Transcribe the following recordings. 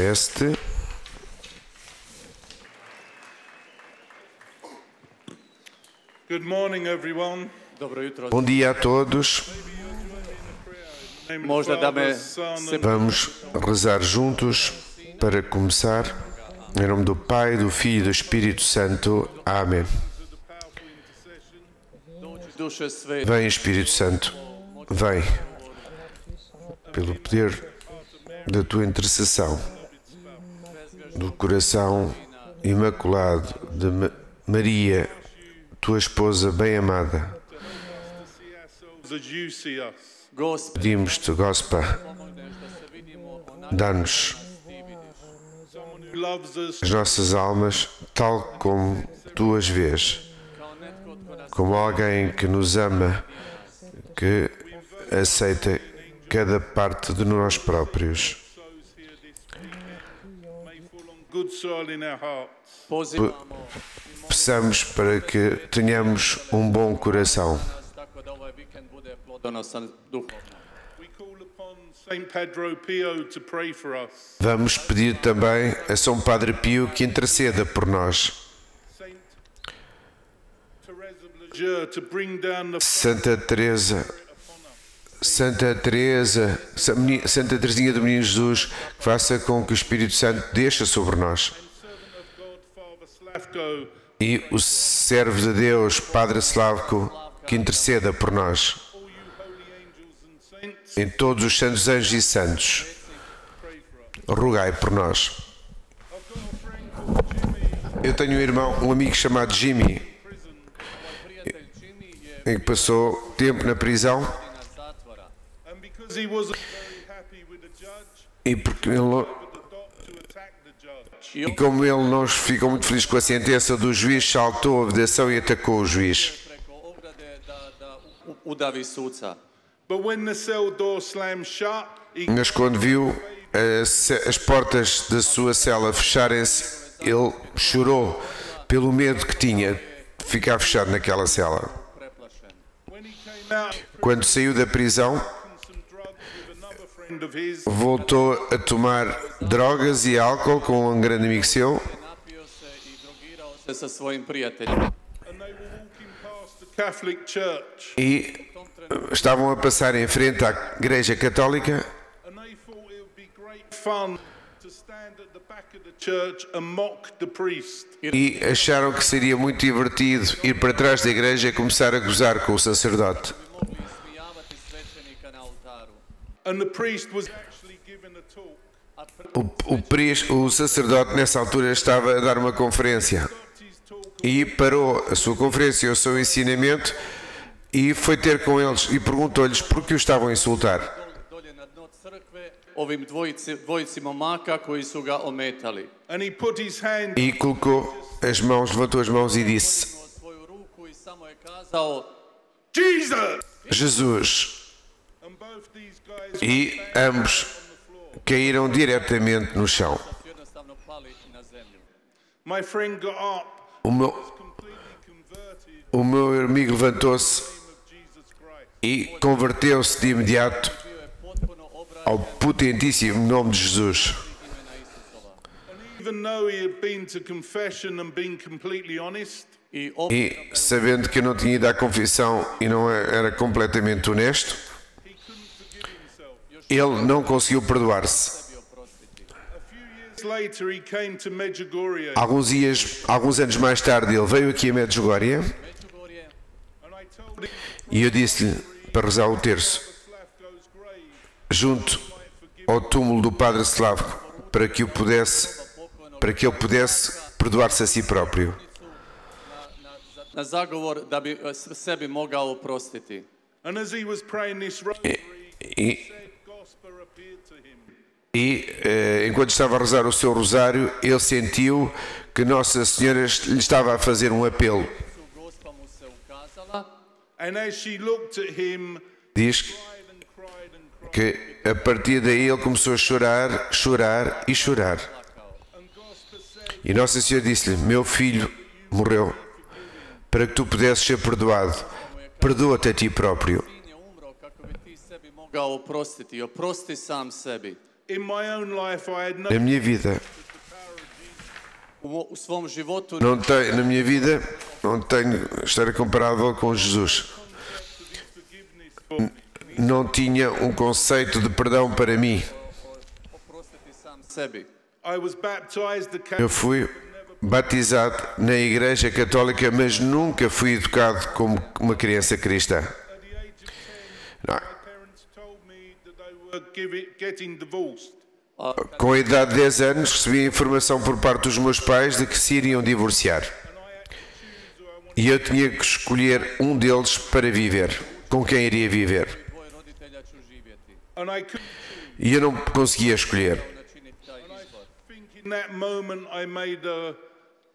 Teste. Good morning, everyone. Dobro jutro. Bom dia a todos. Možda da me Vamos rezar juntos para começar. Em nome do Pai, do Filho e do Espírito Santo. Amém. duše sve Vem, Espírito Santo. Vem. Pelo poder da tua intercessão, do coração imaculado de Maria, tua esposa bem-amada, As you see us. Gospod, pedimos-te, Gospa, dá-nos Who loves us as nossas almas tal como tu as vês, como alguém que nos ama, que aceita cada parte de nós próprios. may fall on good soil in our hearts. pozivamo Peçamos para que tenhamos um bom coração. nas tako da ovaj vikend bude plodonosan duhovno. We call upon Saint Pedro Pio to pray for us. Vamos pedir também a São Padre Pio que interceda por nós. Saint Teresa of Lisieux to bring down the Santa Teresa, upon us. Santa Teresinha do Menino Jesus, que faça com que o Espírito Santo desça sobre nós. Servant of God, Father Slavko, E o servo de Deus, Padre Slavko, que interceda por nós. all you holy angels and saints, Em todos os santos anjos e santos, pray for us. rogai por nós. I've got a friend called Jimmy Eu tenho um irmão, um amigo chamado Jimmy, in prison, Prijatelj Jimmy je em que passou tempo na prisão, godina zatvora. and because he wasn't very happy with the judge, e porque ele não- for the doc to attack the judge. I E como ele não ficou muito feliz com a sentença do juiz, saltou a vedação e atacou o juiz. preko ograde da udavi suca. But when the cell door slammed shut, he Mas quando viu as portas da sua cela fecharem-se, ele chorou pelo medo que tinha de ficar fechado naquela cela. Preplašen. when he came out, Quando saiu da prisão, some drugs with another friend of his, voltou a tomar drogas e álcool com um grande amigo seu Napio se I drogirao se sa svojim prijateljima. and they were walking past the Catholic Church, e estavam a passar em frente à Igreja Católica and they thought it would be great fun to stand at the back of the church and mock the priest. e acharam que seria muito divertido ir para trás da igreja e começar a gozar com o sacerdote. Mogli ismijavati svećenika na oltaru. And the priest was actually given a talk. A prvi O sacerdote nessa altura estava a dar uma conferência Stopped his talk e parou a sua conferência, o seu ensinamento, e foi ter com eles e perguntou-lhes por que o estavam a insultar. dolje na dno crkve ovim dvojici momaka koji su ga ometali. and he put his hand E colocou as mãos, levantou as mãos e disse: Dignuo svoju ruku I samo je kazao Jesus, Jesus. and both these guys E ambos caíram diretamente no chão. su jednostavno pali na zemlju. my friend got up, O meu, completely converted o meu amigo levantou-se of Jesus Christ. e converteu-se de imediato Bio je potpuno obraćen ao potentíssimo nome de Jesus. imena Isusova. And even though he had been to confession and been completely honest, I E sabendo que eu não tinha ido à confissão e não era completamente honesto, he couldn't forgive himself. ele não conseguiu perdoar-se. sebi oprostiti. A few years later, he came to Medjugorje, Alguns anos mais tarde, ele veio aqui a Medjugorje Međugorje, and I told him e eu disse-lhe para rezar o terço Slavko's grave junto ao túmulo do Padre Slavko para que ele pudesse perdoar-se a si próprio. na zagovor da bi sebi mogao oprostiti. And as he was praying this rosary, E, said Gospel appeared to him. enquanto estava a rezar o seu rosário, ele sentiu que Nossa Senhora lhe estava a fazer um apelo. Su Gospa mu se ukazala And as she looked at him, Diz cried and cried and cried. que a partir daí ele começou a chorar, chorar e chorar. plakao. And Gospel said, E Nossa Senhora disse-lhe: meu filho morreu para que tu pudesses ser perdoado. Perdoa-te a ti próprio. Sin je umro kako bi ti sebi mogao oprostiti. Oprosti sam sebi. In my own life, I had no Na minha vida, U svom životu na minha vida, não tenho história comparável com Jesus. Não tinha um conceito de perdão para mim. oprostiti sam sebi. I was baptized the Eu Catholic. fui batizado na Igreja Católica, mas nunca fui educado como uma criança cristã. At the age of 10, Não. my parents told me that they were getting divorced. Com a idade de 10 anos, recebi a informação por parte dos meus pais de que se iriam divorciar. E eu tinha que escolher um deles para viver, com quem iria viver. Dvoje roditelja ću živjeti. And I couldn't E eu não conseguia escolher. Načiniti taj izbor. think in that moment I made a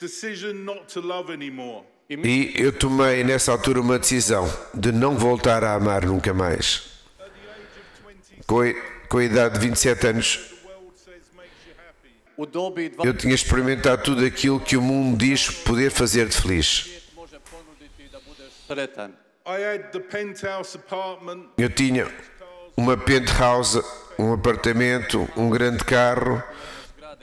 decision not to love anymore. E eu tomei nessa altura uma decisão de não voltar a amar nunca mais. At the age of 20, Com a idade de 27 anos, the world says makes you happy. U dobi eu tinha experimentado tudo aquilo que o mundo diz poder fazer-te feliz. 20 može ponuditi da budeš sretan. I had the penthouse apartment, Eu tinha uma penthouse, um apartamento, um grande carro,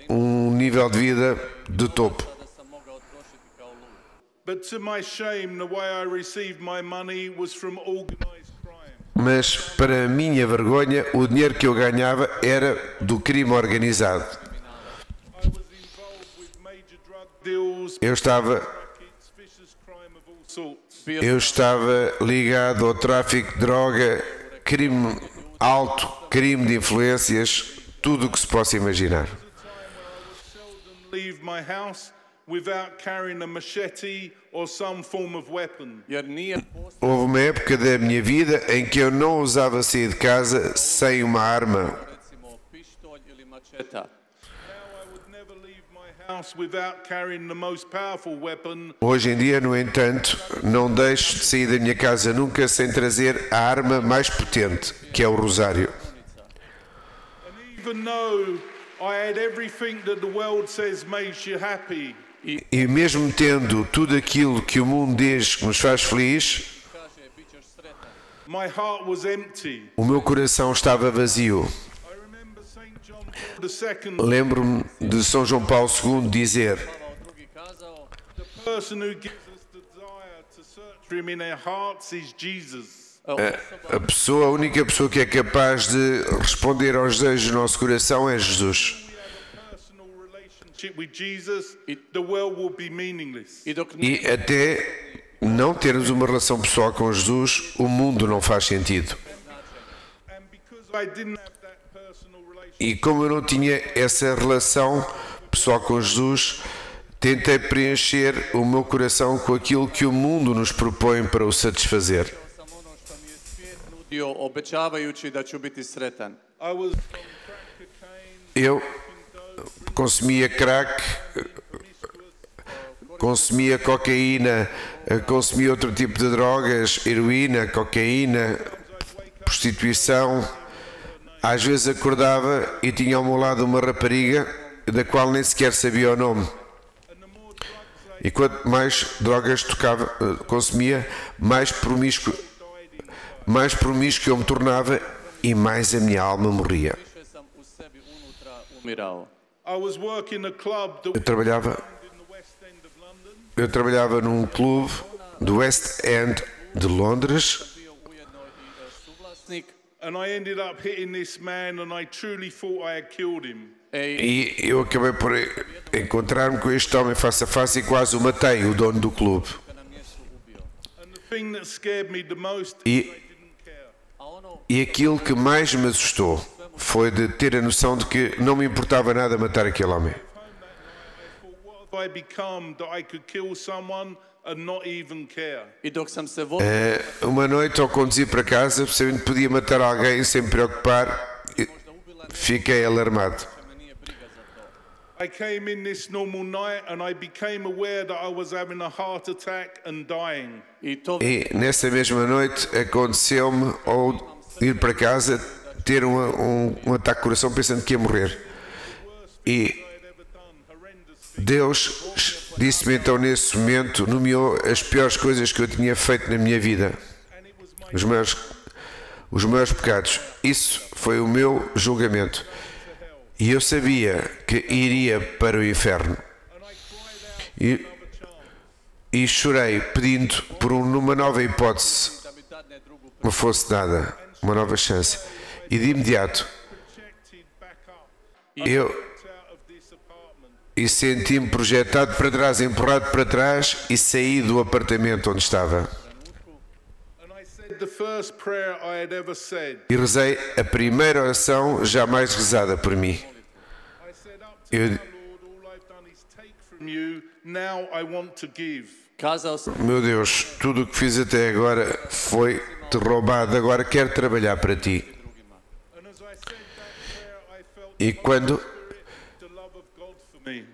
um nível de vida de topo. Da sam mogao trošiti kao lud. but to my shame, the way I received my money was from organized crime. Mas, para a minha vergonha, o dinheiro que eu ganhava era do crime organizado. I was involved with major drug deals, Eu estava rackets, vicious crime of all sorts. Eu estava ligado ao tráfico de droga, crime alto, crime de influências, tudo o que se possa imaginar. Seldom leave my house without carrying a machete or some form of weapon. Jer nije Houve uma época da minha vida em que eu não ousava sair de casa sem uma arma. recimo pištolj ili mačeta. Now I would never leave my house without carrying the most powerful weapon, Hoje em dia, no entanto, não deixo de sair da minha casa nunca sem trazer a arma mais potente, que é o rosário. and even though I had everything that the world says makes you happy, E mesmo tendo tudo aquilo que o mundo diz que nos faz feliz, Kaže, bit ćeš sretan. my heart was empty. o meu coração estava vazio. I remember St. John Paul II, Lembro-me de São João Paulo II dizer: Pavao II kazao, the person who gives us the desire to search for him in our hearts is Jesus. osoba a única pessoa que é capaz de responder aos desejos do nosso coração é Jesus. We have a personal relationship with Jesus, the world will be meaningless. I dok E até não termos uma relação pessoal com Jesus, o mundo não faz sentido. And because I didn't have that personal relationship, E como eu não tinha essa relação pessoal com Jesus, tentei preencher o meu coração com aquilo que o mundo nos propõe para o satisfazer. sam ono što mi je svijet nudio, obećavajući da ću biti sretan. I was on crack cocaine, Eu consumia crack, consumia cocaína, consumia outro tipo de drogas, heroína, cocaína, prostituição. Às vezes acordava e tinha ao meu lado uma rapariga da qual nem sequer sabia o nome. E quanto mais drogas consumia, mais promíscuo eu me tornava e mais a minha alma morria. Više sam u sebi unutra umirao. I was working a club that Eu was trabalhava in the West End of London. Eu trabalhava num clube do West End de Londres Bio ujedno i suvlasnik. And I ended up hitting this man, and I truly thought I had killed him. e eu acabei por encontrar-me com este homem face a face e quase o matei, o dono do clube. Ga na mjestu ubio. And the thing that scared me the most is E, I didn't care. A ono e aquilo que mais me assustou foi de ter a noção de que não me importava nada matar aquele homem. What have I become that I could kill someone and not even care? I dok sam se vozio, Uma noite, ao conduzir para casa, percebendo que podia matar alguém sem me preocupar, fiquei alarmado. me nije briga za to. I came in this normal night and I became aware that I was having a heart attack and dying. I to E nessa mesma noite aconteceu-me, ao ir para casa, ter um ataque de coração pensando que ia morrer. E I'd ever done, horrendous things. Deus disse-me então nesse momento, nomeou as piores coisas que eu tinha feito na minha vida, And it was my os maiores pecados. Isso foi o meu julgamento. E eu sabia que iria para o inferno. E chorei pedindo por uma nova hipótese, não fosse nada, uma nova chance. E de imediato eu senti-me projetado para trás, empurrado para trás e saí do apartamento onde estava. E rezei a primeira oração jamais rezada por mim. Meu Deus, tudo o que fiz até agora foi te roubado, agora quero trabalhar para ti. E quando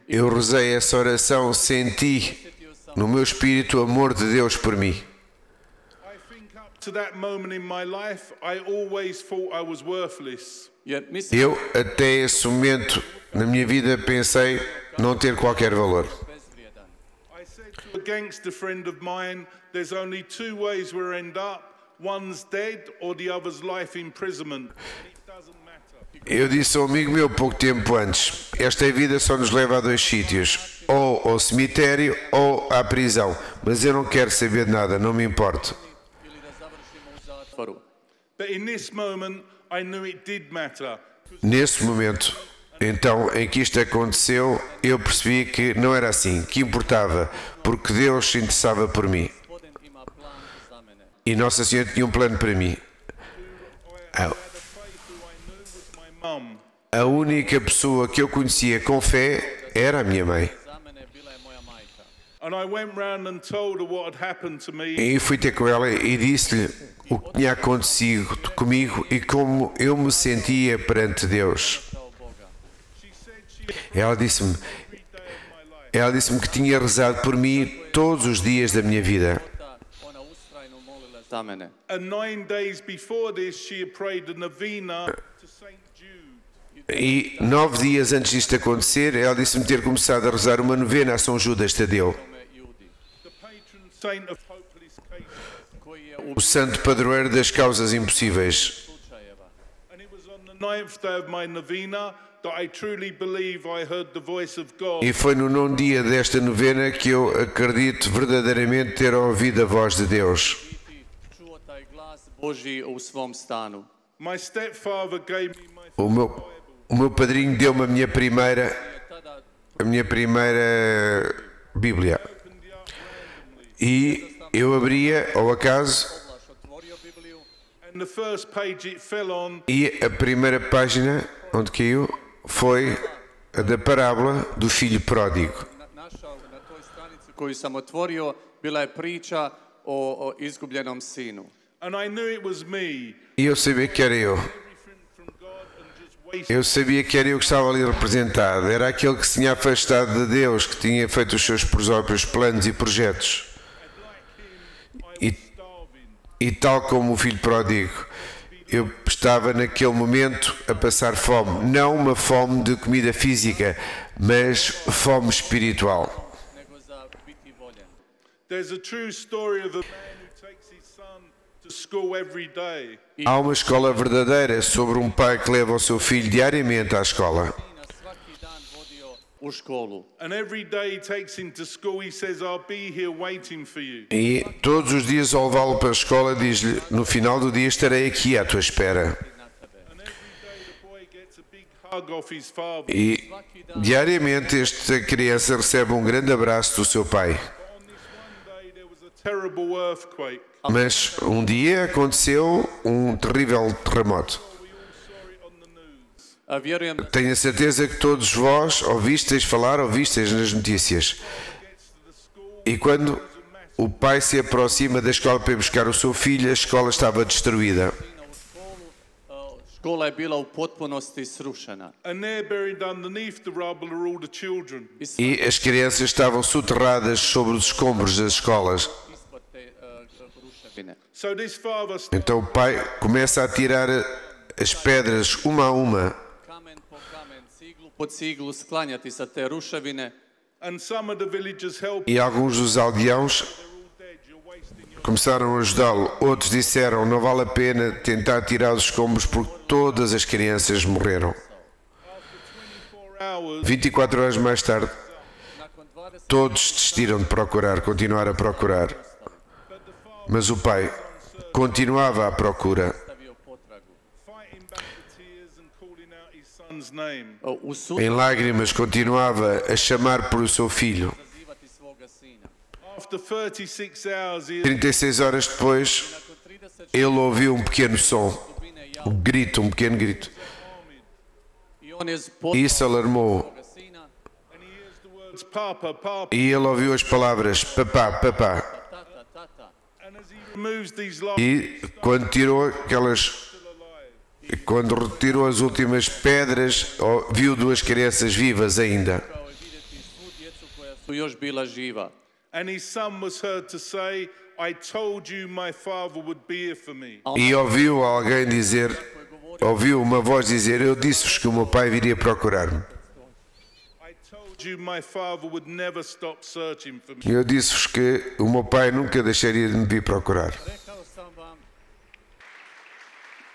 eu rezei essa oração, senti no meu espírito o amor de Deus por mim. Eu, até esse momento na minha vida, pensei não ter qualquer valor. Against a friend of mine, there's only two ways we'll end up. One's dead or the other's life imprisonment. It doesn't matter. Eu disse a um amigo meu pouco tempo antes, esta vida só nos leva a dois sítios, ou ao cemitério ou à prisão, mas eu não quero saber de nada, não me importo. But in this moment, I knew it did matter. Nesse momento, então, em que isto aconteceu, eu percebi que não era assim, que importava, porque Deus se interessava por mim. E Nossa Senhora tinha um plano para mim. A única pessoa que eu conhecia com fé era a minha mãe. E fui ter com ela e disse-lhe o que tinha acontecido comigo e como eu me sentia perante Deus. Ela disse-me que tinha rezado por mim todos os dias da minha vida. E 9 dias antes disto acontecer, ela disse-me ter começado a rezar uma novena a São Judas Tadeu, o santo padroeiro das causas impossíveis. E foi no 9º dia desta novena que eu acredito verdadeiramente ter ouvido a voz de Deus. O meu padrinho deu-me a minha primeira Bíblia. E eu abria ao acaso e a primeira página onde caiu foi a da parábola do filho pródigo. E eu sabia que era eu. Eu sabia que era eu que estava ali representado. Era aquele que se tinha afastado de Deus, que tinha feito os seus próprios planos e projetos. E tal como o filho pródigo, eu estava naquele momento a passar fome. Não uma fome de comida física, mas fome espiritual. Há uma escola verdadeira sobre um pai que leva o seu filho diariamente à escola. E todos os dias ao levá-lo para a escola diz-lhe, no final do dia estarei aqui à tua espera. E diariamente esta criança recebe um grande abraço do seu pai. Mas um dia aconteceu um terrível terremoto. Tenho a certeza que todos vós ouvisteis falar, ouvisteis nas notícias. E quando o pai se aproxima da escola para ir buscar o seu filho, a escola estava destruída. E as crianças estavam soterradas sobre os escombros das escolas. Então o pai começa a tirar as pedras uma a uma. E alguns dos aldeãos começaram a ajudá-lo. Outros disseram, não vale a pena tentar tirar os escombros porque todas as crianças morreram. hours, 24 horas mais tarde, nakon 20 todos desistiram de procurar, continuar a procurar. Mas o pai continuava à procura, stavio potragu. fighting back the tears and calling out his son's name. U em lágrimas, continuava a chamar por o seu filho. zazivati svoga sina. After 36 hours, he 36 horas depois, Nakon 30 ele ouviu um pequeno som, dubine ja. um grito, um pequeno grito. I on je Isso alarmou svoga sina. and he hears the words, Papa, Papa. e ele ouviu as palavras papá, papá. Tata, tata. And as he removes these last E quando tirou quando retirou as últimas pedras, viu duas crianças vivas ainda. Kao je vidjeti svu djecu koja su još bila živa. and his son was heard to say, I told you my father would be here for me. E ouviu alguém dizer, ouviu uma voz dizer, eu disse-vos que o meu pai viria procurar-me. I told you my father would never stop searching for me. Eu disse-vos que o meu pai nunca deixaria de me vir procurar. Rekao sam vam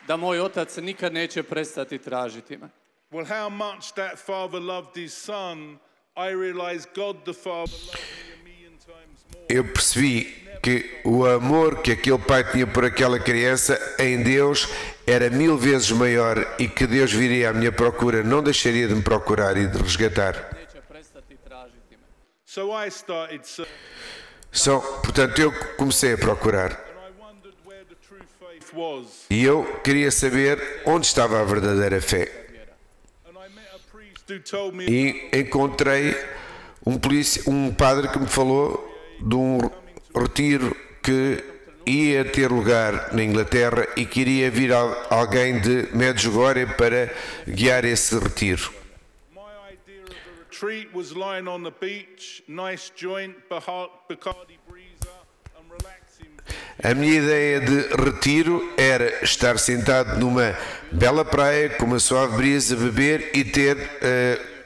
da moj otac nikad neće prestati tražiti me. Well, how much that father loved his son, I realized God the Father loved me a million times more. Eu percebi que o amor que aquele pai tinha por aquela criança em Deus era 1000 vezes maior e que Deus viria à minha procura, não deixaria de me procurar e de resgatar. Neće prestati tražiti me. So I started searching, Portanto, eu comecei a procurar and I wondered where the true faith was. e eu queria saber onde estava a verdadeira fé. And I met a priest who told me E encontrei um padre que me falou de um retiro que ia ter lugar na Inglaterra e queria vir alguém de Medjugorje para guiar esse retiro. my idea of a retreat was lying on the beach, nice joint, Bacardi Breezer, and relaxing. A minha ideia de retiro era estar sentado numa bela praia com uma suave brisa, beber e ter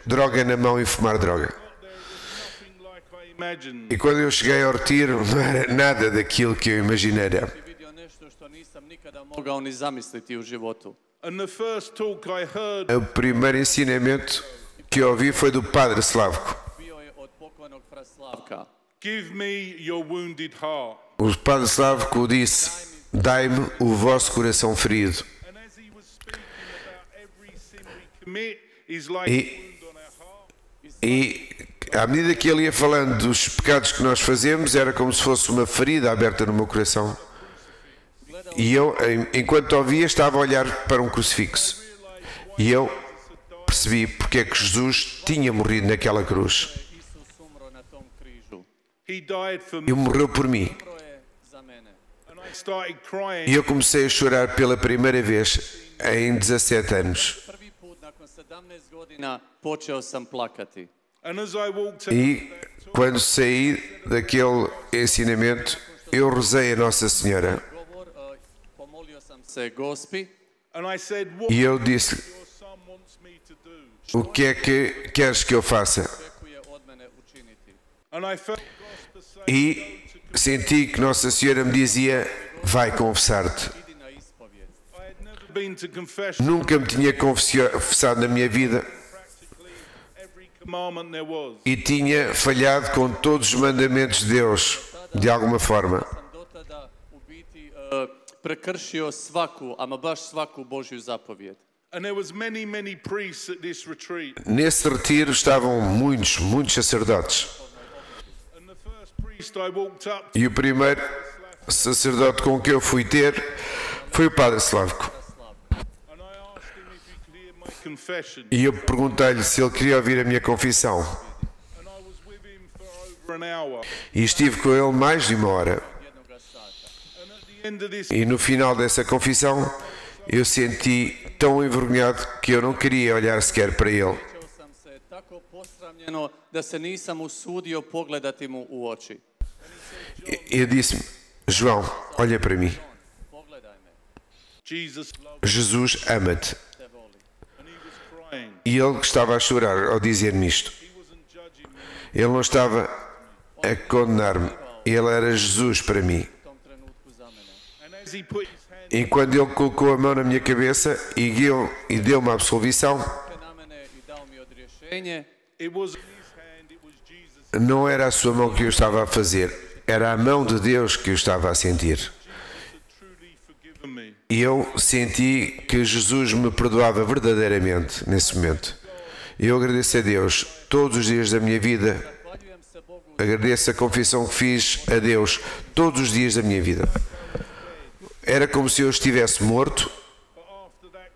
droga na mão e fumar droga. Nothing like I imagined. E quando eu cheguei ao retiro não era nada daquilo que eu imaginara. I vidio nešto što nisam nikada mogao ni zamisliti u životu. And the first talk I heard O primeiro ensinamento que eu ouvi foi do Padre Slavko. Bio je od pokojnog fra Slavka. give me your wounded heart. O Padre Slavko disse, dai-me o vosso coração ferido. And as he was speaking about every sin we commit is like E- a wound on our heart. E à medida que ele ia falando dos pecados que nós fazemos, era como se fosse uma ferida aberta no meu coração. E eu, enquanto ouvia, estava a olhar para um crucifixo. E eu percebi porque é que Jesus tinha morrido naquela cruz. Isus umro na tom križu. He died for me. E morreu por mim. Umro je za mene. And I started crying. E eu comecei a chorar pela primeira vez em 17 anos. Prvi put nakon 17 godina počeo sam plakati. And as I walked out, E quando saí daquele ensinamento, eu rezei a Nossa Senhora. Govor, pomolio sam se Gospi. and I said, what E eu disse, your son wants me to do. o que é que queres que eu faça? Očekuje od mene učiniti. And I felt God to say, E senti que Nossa Senhora me dizia, vai confessar-te. Idi na ispovijed. I had never been to confession, Nunca me tinha confessado na minha vida practically every commandment there was. e tinha falhado com todos os mandamentos de Deus, de alguma forma. Sam do tada u biti prekršio svaku, ama baš svaku Božju zapovjed. And there was many priests at this retreat. Nesse retiro estavam muitos sacerdotes. And the first priest I walked up to, E o primeiro sacerdote com que eu fui ter foi o Padre Slavko. and I asked him if he could hear my confession. E eu perguntei-lhe se ele queria ouvir a minha confissão. And I was with him for over an hour. E estive com ele mais de 1 hora. Jednoga sata. And at the end of this, E no final dessa confissão, eu senti tão envergonhado que eu não queria olhar sequer para ele. Osjećao sam se tako posramljeno da se nisam usudio pogledati mu u oči. Eu disse-me, João, olha para mim. Pogledaj me, Jesus loved Jesus ama-te. te voli. and he was crying. E ele estava a chorar ao dizer-me isto. He wasn't judging me. Ele não estava a condenar-me. Ele era Jesus para mim. U tom trenutku za mene. And as he put his hand, E quando ele colocou a mão na minha cabeça e deu-me a absolvição, Ruke na mene i dao mi odrješenje, iskušenje, It wasn't his hand, it was Jesus. Não era a sua mão que eu estava a fazer, era a mão de Deus que eu estava a sentir. Had truly forgiven me. E eu senti que Jesus me perdoava verdadeiramente nesse momento. E eu agradeço a Deus todos os dias da minha vida. zahvaljujem se Bogu Agradeço a confissão que fiz a Deus todos os dias da minha vida. Era como se eu estivesse morto,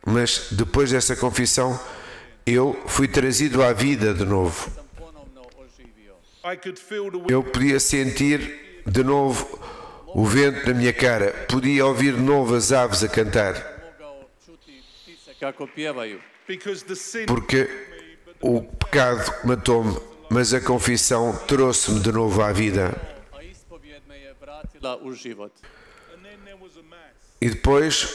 mas depois dessa confissão eu fui trazido à vida de novo. sam ponovno oživio. I could feel the Eu podia sentir de novo o vento na minha cara, podia ouvir de novo as aves a cantar, Mogao čuti ptice kako pjevaju. because the sin porque o pecado matou-me, mas a confissão trouxe-me de novo à vida. A ispovijed me je vratila u život. and then there was a mass. E depois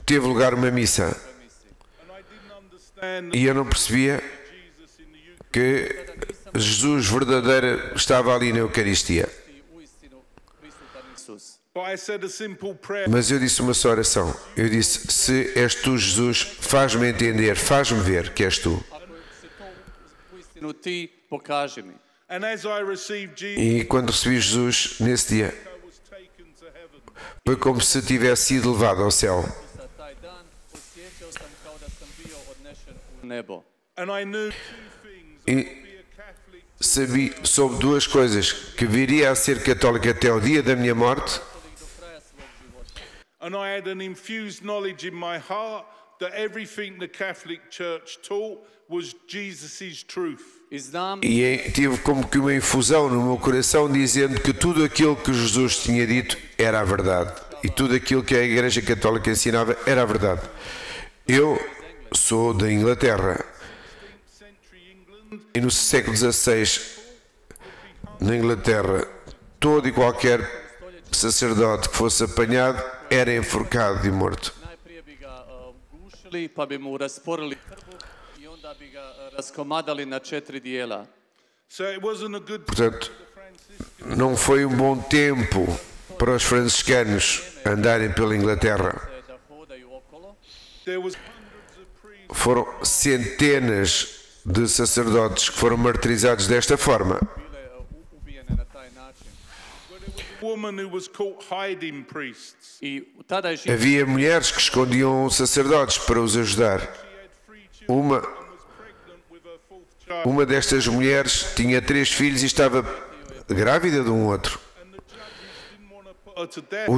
teve lugar uma missa, And I didn't understand e eu não percebia Jesus in the Eucharist. que Jesus verdadeiro estava ali na Eucaristia. I uistinu prisutan Isus. But I said a simple prayer. Mas eu disse uma só oração. Eu disse: se és tu, Jesus, faz-me entender, faz-me ver que és tu. Ako si to uistinu ti, pokaži mi. And as I received Jesus, E quando recebi Jesus nesse dia, I was taken to heaven. foi como se tivesse sido levado ao céu. Sa taj dan osjećao sam kao da sam bio odnešen u nebo. And I knew two things. I E would be a Catholic sabi sobre duas coisas: que viria a ser católico até o dia da minha morte, Katolik do kraja svog života. and I had an infused knowledge in my heart that everything the Catholic Church taught was Jesus' truth. I znam tive como que uma infusão no meu coração dizendo que tudo aquilo que Jesus tinha dito era a verdade. E tudo aquilo que a Igreja Católica ensinava era a verdade. Eu sou da Inglaterra. Century England, E no século XVI, na Inglaterra, todo e qualquer sacerdote que fosse apanhado era enforcado e morto. najprije bi ga gušili, pa bi mu rasporili krvu i onda bi ga raskomadali na 4 dijela. so it wasn't a good Portanto, não foi um bom tempo para os franciscanos andarem pela Inglaterra. Da hodaju okolo. there was hundreds of priests. Foram centenas de sacerdotes que foram martirizados desta forma. Bile ubijene na taj način. A woman who was caught hiding priests. I tada je živ Havia mulheres que escondiam sacerdotes para os ajudar. She had 3 children Uma, and was pregnant with her 4th child. uma destas mulheres tinha 3 filhos e estava grávida de um outro. And the judges didn't want to put her to death.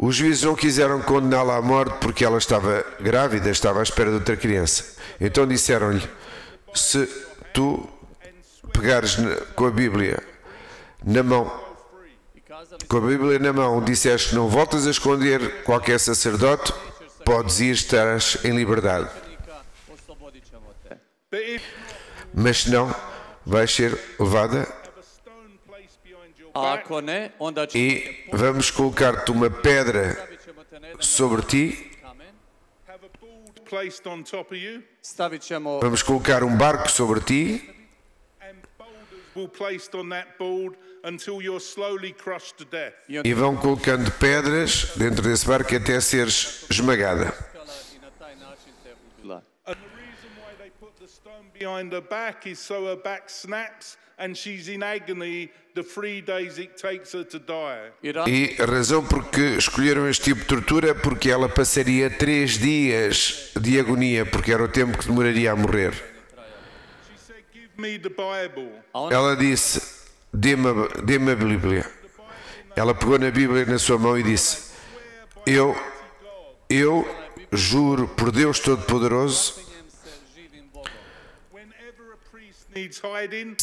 Os juízes não quiseram condená-la à morte porque ela estava grávida, estava à espera de outra criança. Então disseram-lhe: se tu pegares com a Bíblia na mão, i kazali com a Bíblia na mão, disseste que não voltas a esconder qualquer sacerdote, podes ir, estarás em liberdade. svećenika, oslobodit ćemo te. But if Mas se não, vais ser levada have a stone placed behind your A back, ako ne, onda ćemo e vamos colocar-te uma pedra stavit ćemo te na jedan sobre ti, kamen, have a board placed on top of you, stavit ćemo vamos colocar um barco sobre ti and boulders will placed on that board until you're slowly crushed to death. e vão colocando pedras dentro desse barco até seres esmagada. skala i na taj način te ubila. And the reason why they put the stone behind her back is so her back snaps and she's in agony the 3 days it takes her to die. I ra- E a razão porque escolheram este tipo de tortura é porque ela passaria 3 dias de agonia, porque era o tempo que demoraria a morrer. She said, "Give me the Bible." Ela disse: dê-me a Bíblia. Ela pegou na Bíblia na sua mão e disse: eu juro por Deus Todo-Poderoso, Zaklinjem se živim Bogom. Whenever a priest needs hiding,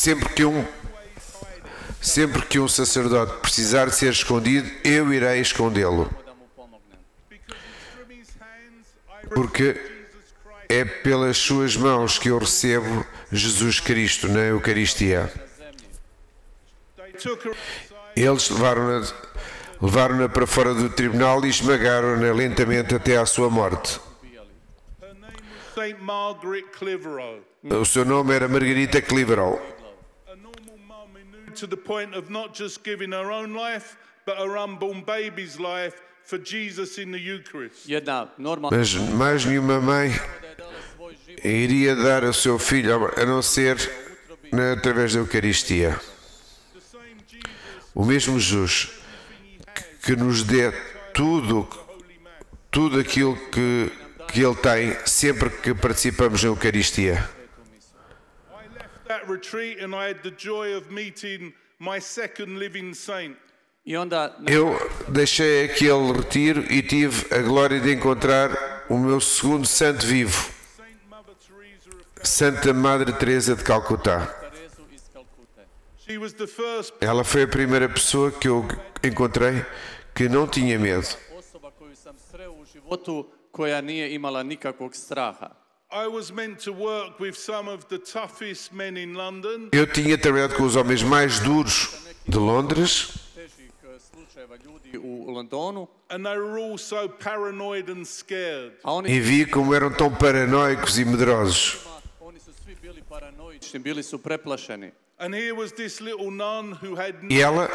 sempre que um sacerdote precisar de ser escondido, eu irei escondê-lo, Da mu pomognem. because it's from his hands I porque receive Jesus Christ é pelas suas mãos que eu recebo Jesus Cristo na Eucaristia. Na zemlji. They took her outside Eles levaram-na para fora do tribunal e esmagaram-na lentamente até à sua morte. Ubijali. Her name was Saint Margaret Clitheroe. O seu nome era Margarita Clitheroe. A normal mum who knew to the point of not just giving her own life, but her unborn baby's life for Jesus in the Eucharist. Jedna normalna Mas mais nenhuma mãe da je dala svoj život iria dar o seu filho, a não ser através da Eucaristia. O mesmo Jesus que nos dê tudo aquilo que Ele tem sempre que participamos na Eucaristia. That retreat and I had the joy of meeting my second living saint. I onda Eu deixei aquele retiro e tive a glória de encontrar o meu segundo santo vivo, Saint Mother Teresa of Santa Madre Teresa de Calcutá. Terezu iz Kalkute. She was the first Ela foi a primeira pessoa que eu encontrei que não tinha medo. Osoba koju sam sreo u životu koja nije imala nikakvog straha. I was meant to work with some of the toughest men in London. Eu tinha trabalhado com os homens mais duros de Londres Težih slučajeva ljudi u Londonu, And they were all so paranoid and scared. a oni e vi como eram tão paranoicos e medrosos. su svi bili paranoični, bili su preplašeni. And here was this little nun who had E ela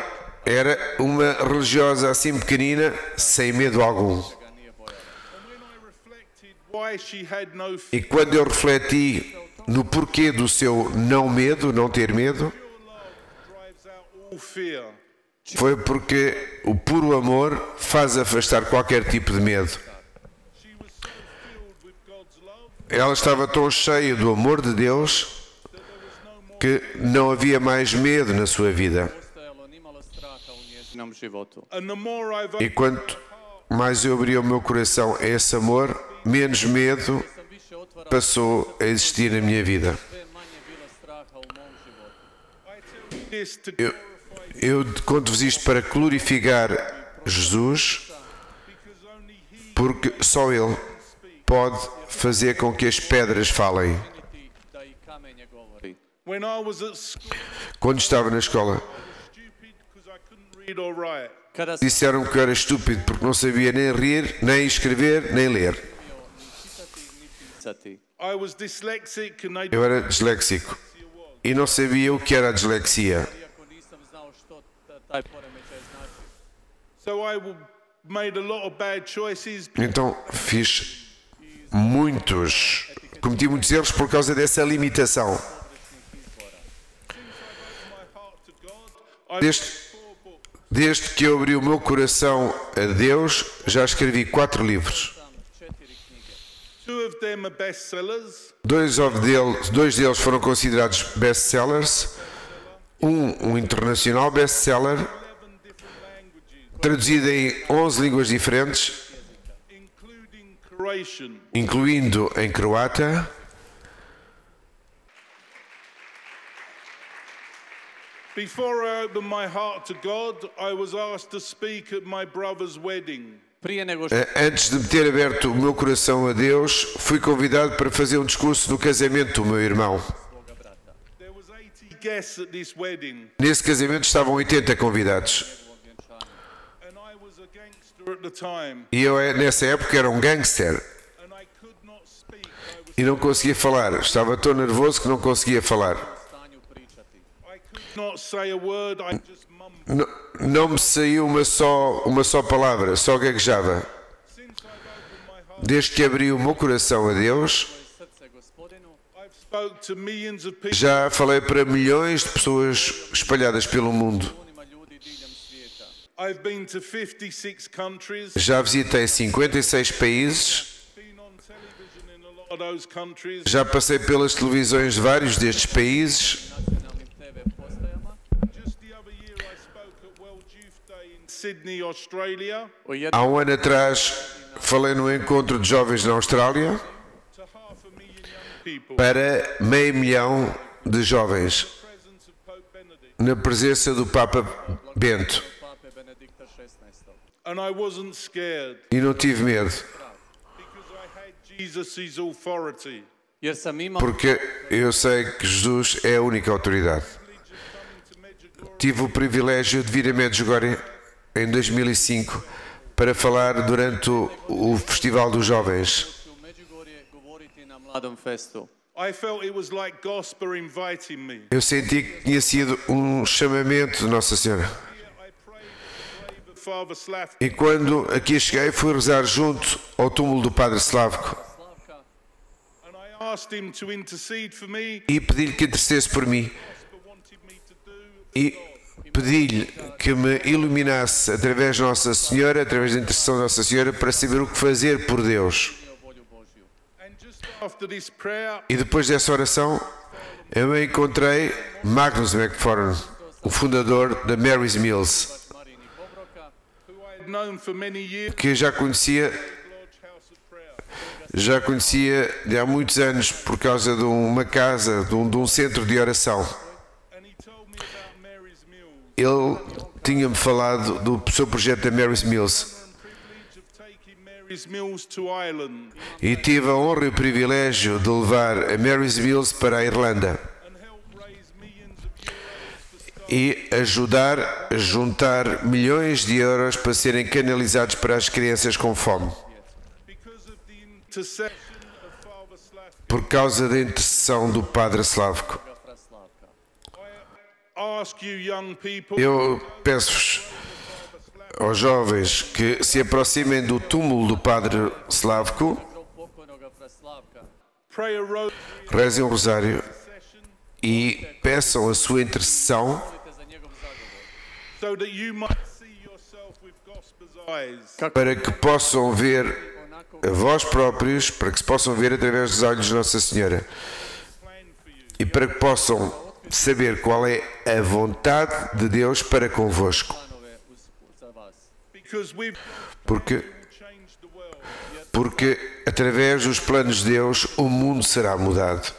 era uma religiosa assim pequenina, sem medo algum. Ga nije bojala. And when I reflected why she had no fear, E quando eu refleti no porquê do seu não medo, não ter medo, pure love drives out all fear. foi porque o puro amor faz afastar qualquer tipo de medo. She was so filled with God's love Ela estava tão cheia do amor de Deus que não havia mais medo na sua vida. Postojalo nimalo straha u njezinom životu. and the more I've E quanto mais eu abria o meu coração a esse amor, menos medo Sam više otvarao, passou a existir na minha vida. sve manje bilo straha u mom životu. I tell you this to Eu conto-vos isto para glorificar Jesus, because only He porque só Ele pode fazer com que as pedras falem. Učiniti da i kamenje govori. when I was at school Quando estava na escola, I was stupid because I couldn't read or write. Kada sam disseram que eu era estúpido porque não sabia nem rir, nem escrever, nem ler. umio ni čitati ni pisati. I was dyslexic and they Eu era disléxico e não sabia o que era a dislexia. Iako nisam znao što taj poremećaj znači. so I made a lot of bad choices. Então cometi muitos erros por causa dessa limitação. My heart to God. I Desde, read 4 books. desde que eu abri o meu coração a Deus, já escrevi 4 livros. Sam 4 knjige. 2 of them are bestsellers. Dois deles foram considerados best-sellers. Um internacional best-seller, 11 different languages, traduzido em 11 línguas diferentes, including Croatian. incluindo em croata. Before I opened my heart to God, I was asked to speak at my brother's wedding. Prije nego što Antes de me ter aberto o meu coração a Deus, fui convidado para fazer um discurso no casamento do meu irmão. svoga brata, There was 80 guests at this wedding, Nesse casamento estavam 80 convidados. njegovom vjenčanju. and I was a gangster at the time, E eu, nessa época, era um gangster and I could not speak. I was e não conseguia falar. Estava tão nervoso que não conseguia falar. U stanju pričati. I could not say a word. I just mumbled. Não me saiu uma só palavra, só gaguejava. Since I've opened my heart, Desde que abri o meu coração a Deus, Svoje srce Gospodinu, I've spoke to millions of people. já falei para milhões de pessoas espalhadas pelo mundo. milionima ljudi diljem svijeta. I've been to 56 countries, Já visitei 56 países, been on television in a lot of those countries. já passei pelas televisões de vários destes países. Nacionalnim TV postajama. Just the other year, I spoke at World Youth Day in Sydney, Australia, O Há jednom um ano atrás falei no encontro de jovens na Austrália to 500,000 young people. para 500.000 de jovens, Presence of Pope Benedict, na presença do Papa Bento. Pape Benedikta XVI. and I wasn't scared E não tive medo, because I had Jesus' authority. Jer sam imao porque eu sei que Jesus é a única autoridade. Coming to Medjugorje, Tive o privilégio de vir a Medjugorje em 2005 para falar durante o Festival dos Jovens. u Međugorje govoriti na Mladom festu. I felt it was like gospel inviting me. Eu senti que tinha sido um chamamento de Nossa Senhora. Here I prayed at the grave of Father Slavko, E quando aqui cheguei, fui rezar junto ao túmulo do Padre Slavko. Slavka, and I asked him to intercede for me. e pedi-lhe que intercedesse por mim What wanted me to do. e pedi-lhe que me iluminasse através de Nossa Senhora, através da intercessão de Nossa Senhora, para saber o que fazer por Deus. volju Božju. And just after this prayer, E depois dessa oração, eu encontrei Magnus McFarlane, o fundador da Mary's Mills, Marini Pobroka, who I had known for many years, que eu já conhecia Lodge House of Prayer. de há muitos anos por causa de uma casa, de um centro de oração. And he told me about Mary's Mills. Ele tinha-me falado do seu projeto da Mary's Mills And privilege of taking Mary's Mills to Ireland e tive a honra e o privilégio de levar a Mary's Mills para a Irlanda and help raise millions of euros for staff e ajudar a juntar milhões de euros para serem canalizados para as crianças com fome, because of the intercession of Father Slavka. por causa da intercessão do Padre Slavko. Fraslavka. I ask you young people, Eu peço-vos aos jovens que se aproximem do túmulo do Padre Slavko, Grob pokojnoga Fraslavka. pray a rosary rezem um rosário session e peçam a sua intercessão Molite za njegov zagovor. so that you might see yourself with gospel's eyes. para que possam ver Onako a vós próprios, para que se possam ver através dos olhos de Nossa Senhora Plan for you. e para que possam saber qual é a vontade de Deus para convosco, planove za vas. Because we've porque changed the world. porque através dos planos de Deus o mundo será mudado.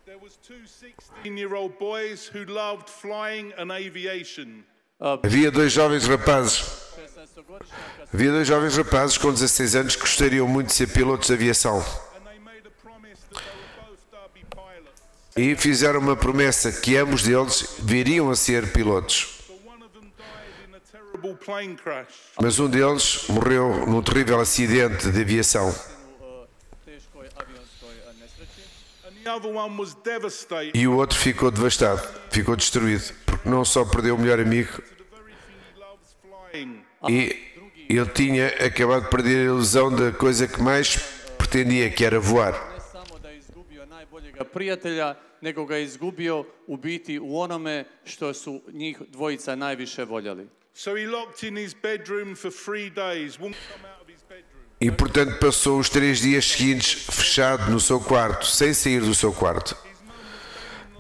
There was two 16-year-old boys who loved flying and aviation. Havia dois jovens rapazes 16-godišnjaka Havia dois jovens rapazes com 16 anos que gostariam muito de ser pilotos de aviação And they made a promise that they were both derby pilots. e fizeram uma promessa que ambos deles viriam a ser pilotos. But one of them died in a terrible plane crash. Mas um deles morreu num terrível acidente de aviação u teškoj avionskoj nesreći. And the other one was devastated e o outro ficou devastado, ficou destruído, porque não só perdeu o melhor amigo to the very thing he loves, flying. e ele tinha acabado de perder a ilusão da coisa que mais pretendia, que era voar. Ne samo da je izgubio najboljega prijatelja, nego ga je izgubio u biti u onome što su njih dvojica najviše voljeli. So he locked in his bedroom for 3 days, wouldn't come out of his bedroom. E portanto passou os 3 dias seguintes fechado no seu quarto, sem sair do seu quarto.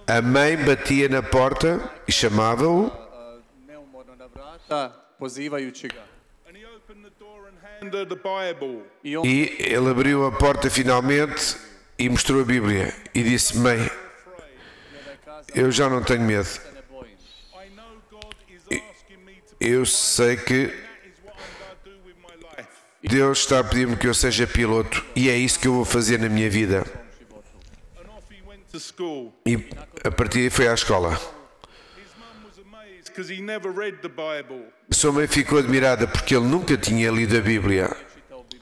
A mãe batia na porta e chamava-o Neumorno na vrata, pozivajući ga. And he opened the door and handed her the Bible. I on e ele abriu a porta finalmente e mostrou a Bíblia e disse: Mãe, Afraid. eu já não tenho medo. se ne bojim. I know God is asking me to Eu sei que that is what I'm going to do with my life. Deus está a pedir-me que eu seja piloto e é isso que eu vou fazer na minha vida. And off he went to school. E a partir daí foi à escola. His mum was amazed because he never read the Bible. Sua mãe ficou admirada porque ele nunca tinha lido a Bíblia. Čitao Bibliju.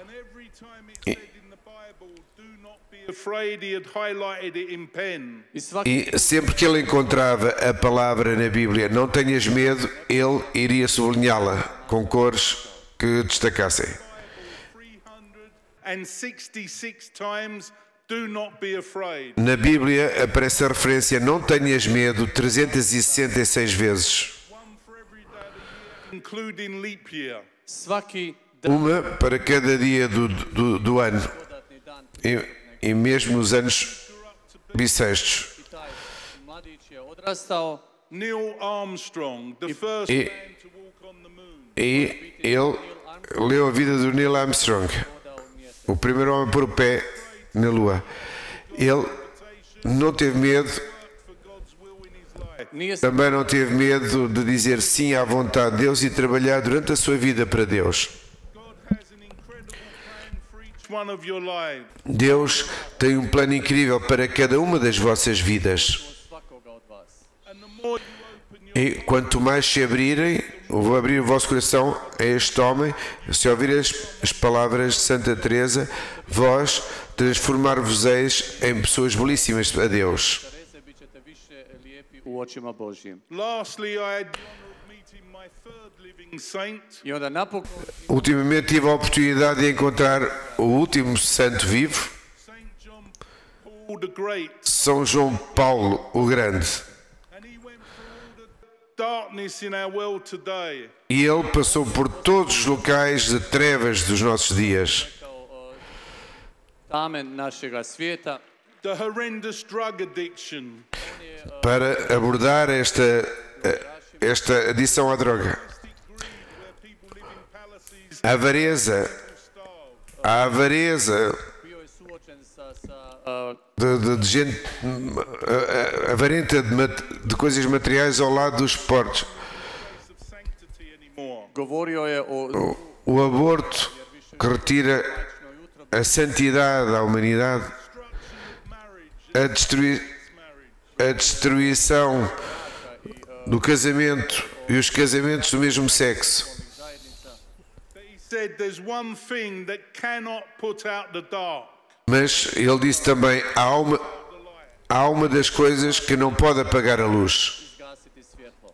And every time it said in the Bible, do not be afraid, he had highlighted it in pen. I svaki E sempre que ele encontrava a palavra na Bíblia, não tenhas medo, ele iria sublinhá-la com cores que destacassem. 366 times, do not be afraid. Na Bíblia aparece a referência não tenhas medo 366 vezes. One for every day of the year, including leap year. svaki dan Uma para cada dia do ano dodatni dan e mesmo nos anos bissextos. i taj mladić je odrastao Neil Armstrong, the first E- man to walk on the moon. E ele leu a vida do Neil Armstrong, hodao u mjesec. o primeiro homem a pôr o pé na Lua. Ele não teve medo, For God's will in his life. Nije se também não teve medo de dizer sim à vontade de Deus e trabalhar durante a sua vida para Deus. God has an incredible plan for each one of your lives. Deus tem um plano incrível para cada uma das vossas vidas. svakoga od vas. And the more you open your E quanto mais se abrirem, eu vou abrir o vosso coração a este homem, se ouvirem as palavras de Santa Teresa, vós transformar-vos-eis em pessoas belíssimas a Deus. Tereze, bit ćete više lijepi u očima Božjim. Lastly, I had the honor of meeting my third living saint, I onda napokon Ultimamente tive a oportunidade de encontrar o último santo vivo, Saint John Paul the Great, São João Paulo o Grande. and he went through all the darkness in our world today. E ele passou por todos os locais de trevas dos nossos dias. Tame našega svijeta. The horrendous drug addiction, Para abordar esta adição à droga. where people live in palaces A avareza. A avareza Bio je suočen sa de gente avarenta de coisas materiais ao lado dos portos. of sanctity anymore. govorio je o O aborto que retira a santidade à humanidade, a destruição do casamento e os casamentos do mesmo sexo. But he said there's one thing that cannot put out the dark. Mas ele disse também, há uma das coisas que não pode apagar a luz. izgasiti svjetlo.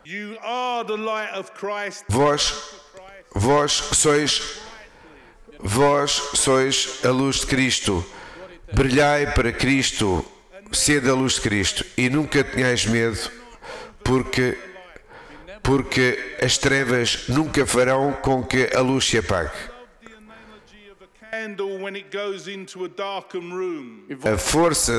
You are the light of Christ. Vós sois a luz de Cristo. Brilhai para Cristo, sede a luz de Cristo, e nunca tenhais medo, porque as trevas nunca farão com que a luz se apague. The analogy of a candle when it goes into a darkened room. A força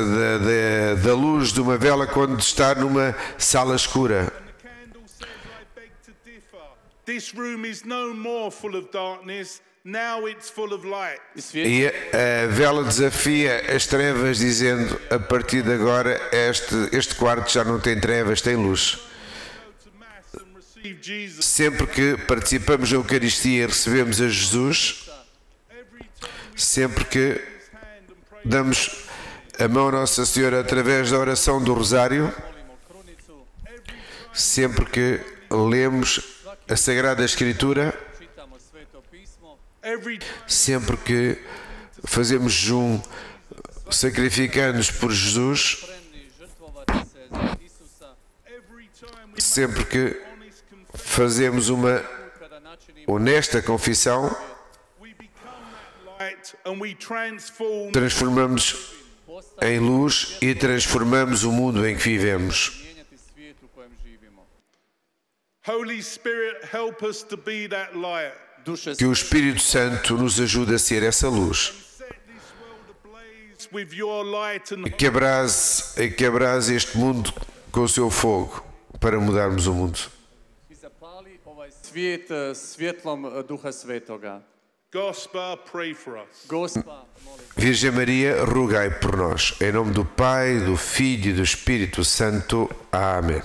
da luz de uma vela quando está numa sala escura. The candle says, I beg to differ. This room is no more full of darkness. Now it's full of light. E a vela desafia as trevas, dizendo: a partir de agora, este quarto já não tem trevas, tem luz. Go to Mass and receive Jesus. Sempre que participamos da Eucaristia e recebemos a Jesus, Every time we sempre que his hand and pray, damos a mão a Nossa Senhora através da oração do Rosário, Molimo krunicu, sempre que lemos a Sagrada Escritura, čitamo sveto pismo, every sempre que fazemos jejum, sacrificando-nos por Jesus, spremni žrtvovati se za Isusa, every time we sempre que honest confess, fazemos uma kada načinimo honesta confissão, we become that light and we transform transformamos em luz e transformamos o mundo em que vivemos. mijenjati svijet u kojem živimo. Holy Spirit, help us to be that light. Duše Que o Espírito Santo nos ajude a ser essa luz, Set this world ablaze with your light and que abrase este mundo com o seu fogo para mudarmos o mundo. i zapali ovaj svijet svjetlom Duha Svetoga. Gospa, pray for us. Gospa, molim. Virgem Maria, rogai por nós. Em nome do Pai, do Filho e do Espírito Santo. Amém.